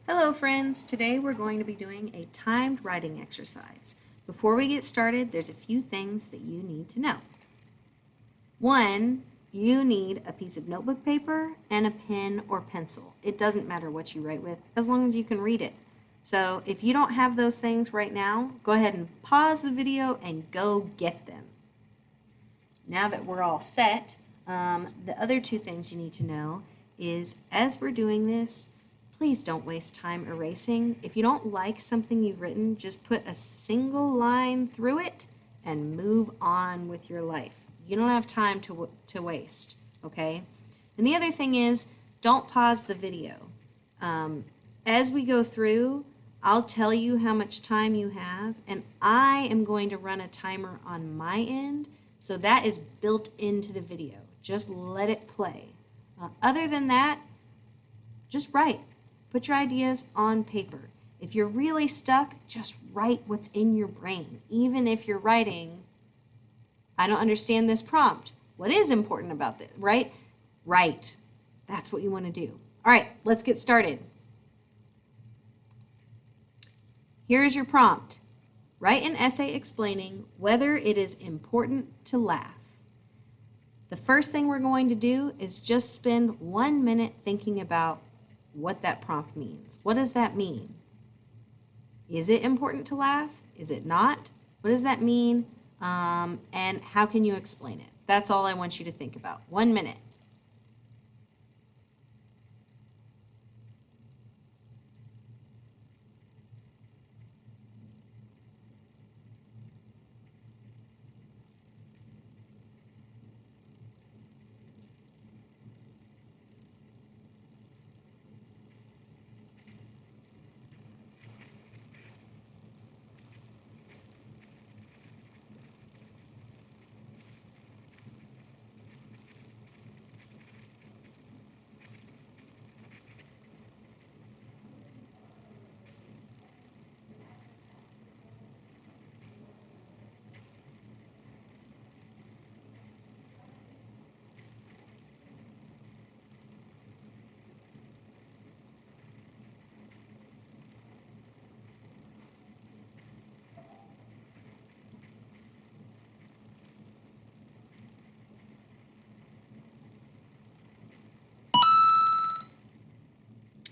Hello friends, today we're going to be doing a timed writing exercise. Before we get started, there's a few things that you need to know. One, you need a piece of notebook paper and a pen or pencil. It doesn't matter what you write with, as long as you can read it. So if you don't have those things right now, go ahead and pause the video and go get them. Now that we're all set, the other two things you need to know is as we're doing this, please don't waste time erasing. If you don't like something you've written, just put a single line through it and move on with your life. You don't have time to waste, okay? And the other thing is, don't pause the video. As we go through, I'll tell you how much time you have, and I am going to run a timer on my end, so that is built into the video. Just let it play. Other than that, just write. Put your ideas on paper. If you're really stuck, just write what's in your brain. Even if you're writing, I don't understand this prompt. What is important about this, right? Write. That's what you want to do. All right, let's get started. Here's your prompt. Write an essay explaining whether it is important to laugh. The first thing we're going to do is just spend 1 minute thinking about what that prompt means. What does that mean? Is it important to laugh? Is it not? What does that mean? And how can you explain it? That's all I want you to think about. 1 minute.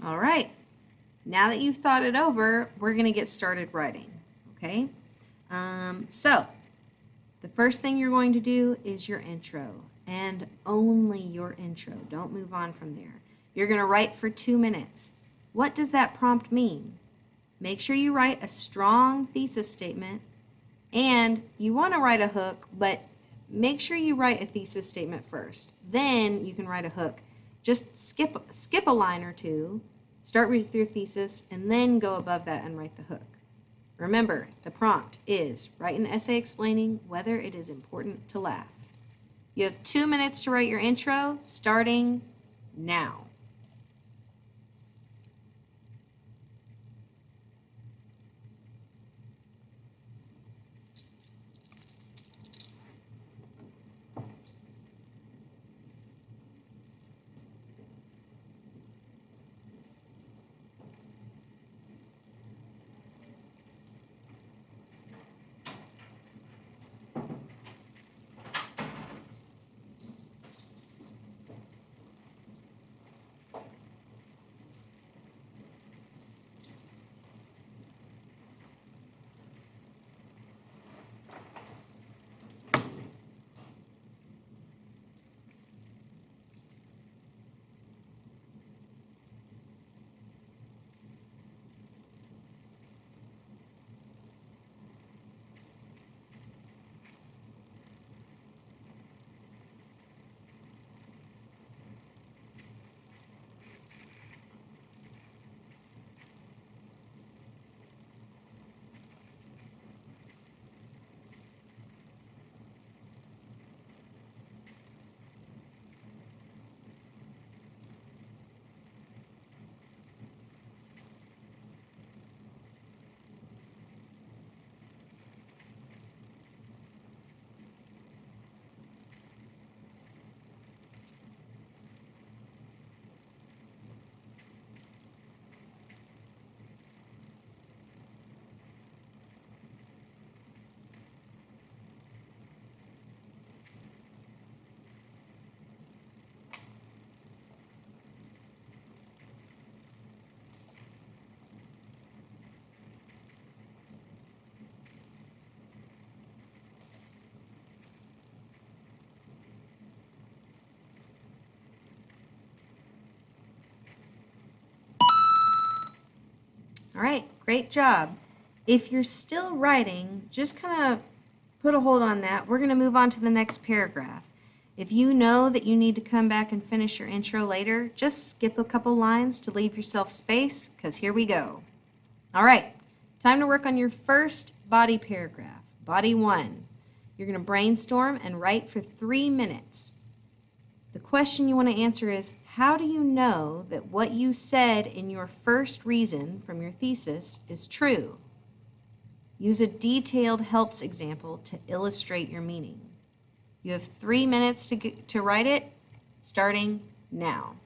All right. Now that you've thought it over, we're going to get started writing, okay? So the first thing you're going to do is your intro, and only your intro. Don't move on from there. You're going to write for 2 minutes. What does that prompt mean? Make sure you write a strong thesis statement, and you want to write a hook, but make sure you write a thesis statement first. Then you can write a hook. Just skip a line or two, start with your thesis, and then go above that and write the hook. Remember, the prompt is write an essay explaining whether it is important to laugh. You have 2 minutes to write your intro, starting now. All right, great job. If you're still writing, just kind of put a hold on that. We're going to move on to the next paragraph. If you know that you need to come back and finish your intro later, just skip a couple lines to leave yourself space, because here we go. All right, time to work on your first body paragraph, body 1. You're going to brainstorm and write for 3 minutes. The question you want to answer is, how do you know that what you said in your first reason from your thesis is true? Use a detailed helps example to illustrate your meaning. You have 3 minutes to write it, starting now.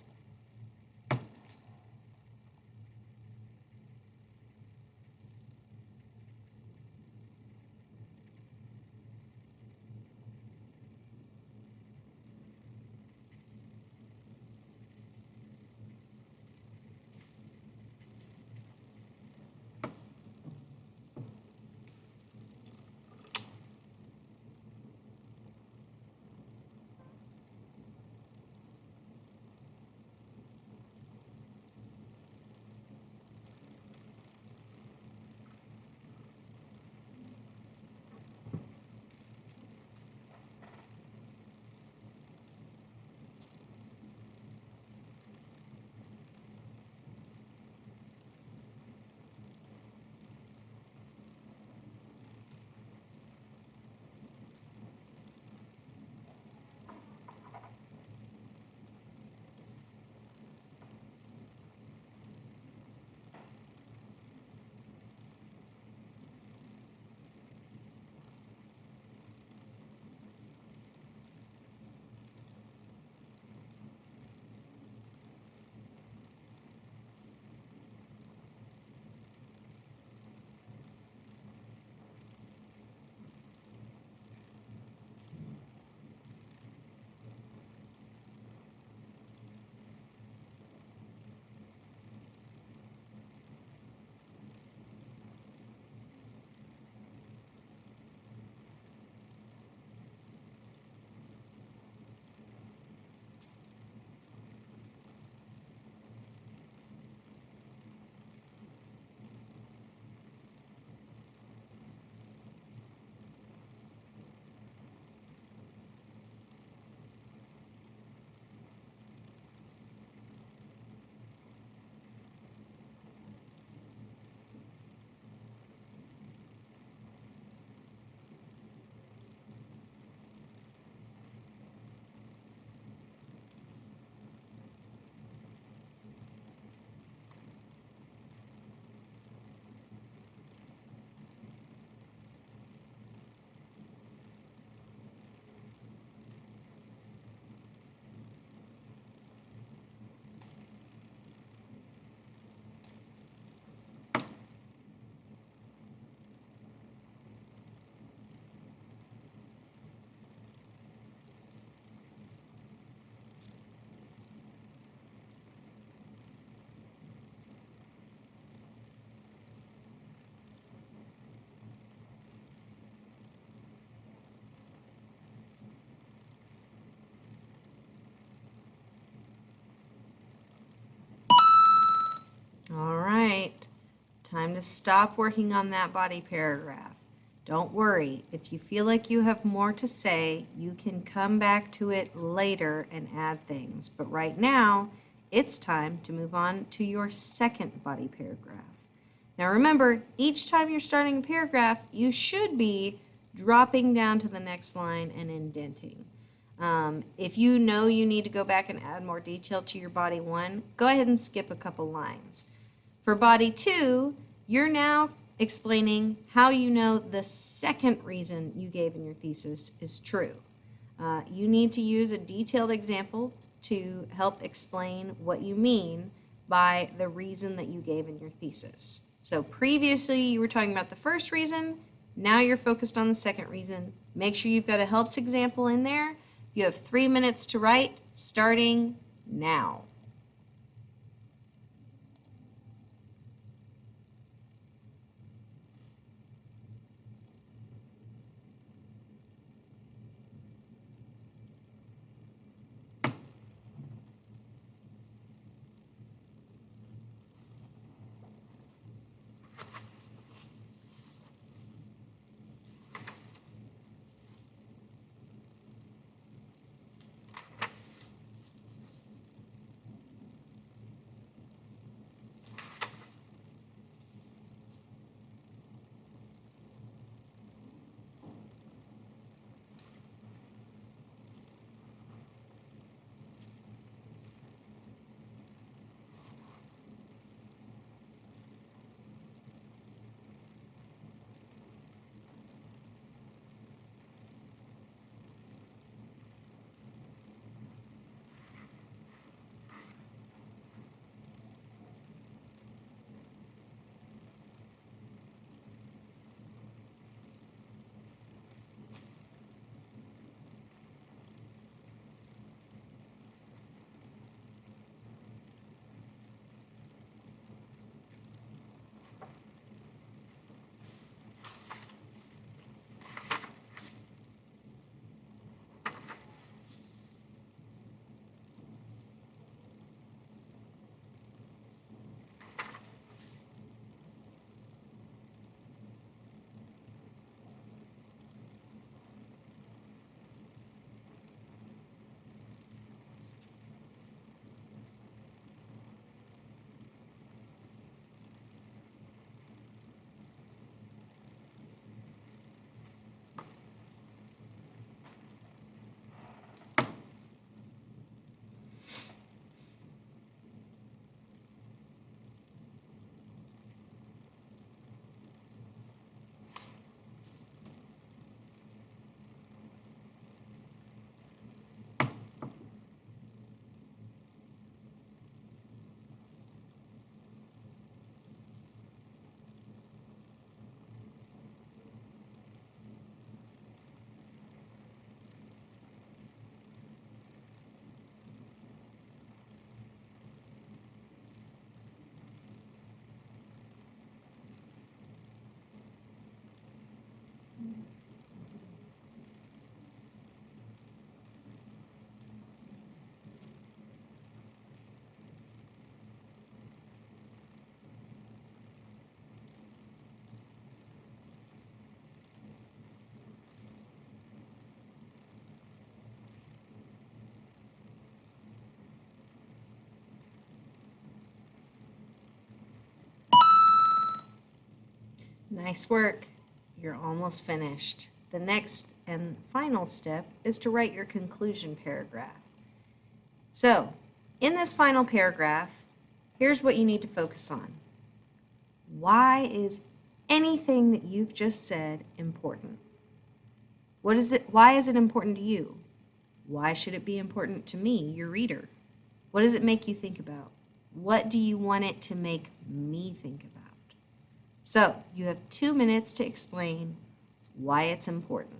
All right, time to stop working on that body paragraph. Don't worry, if you feel like you have more to say, you can come back to it later and add things. But right now, it's time to move on to your second body paragraph. Now remember, each time you're starting a paragraph, you should be dropping down to the next line and indenting. If you know you need to go back and add more detail to your body 1, go ahead and skip a couple lines. For body 2, you're now explaining how you know the second reason you gave in your thesis is true. You need to use a detailed example to help explain what you mean by the reason that you gave in your thesis. So previously you were talking about the first reason, now you're focused on the second reason. Make sure you've got a helps example in there. You have 3 minutes to write, starting now. Nice work. You're almost finished. The next and final step is to write your conclusion paragraph. So, in this final paragraph, here's what you need to focus on. Why is anything that you've just said important? What is it? Why is it important to you? Why should it be important to me, your reader? What does it make you think about? What do you want it to make me think about? So, you have 2 minutes to explain why it's important.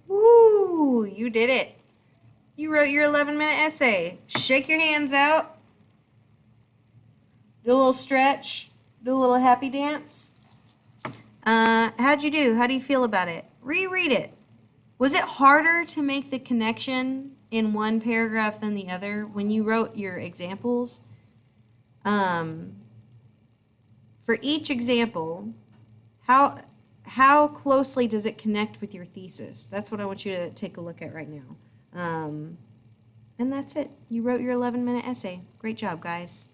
Woo! You did it. You wrote your 11-minute essay. Shake your hands out. Do a little stretch. Do a little happy dance. How'd you do? How do you feel about it? Reread it. Was it harder to make the connection in one paragraph than the other when you wrote your examples? For each example, how closely does it connect with your thesis? That's what I want you to take a look at right now. And that's it. You wrote your 11-minute essay. Great job, guys.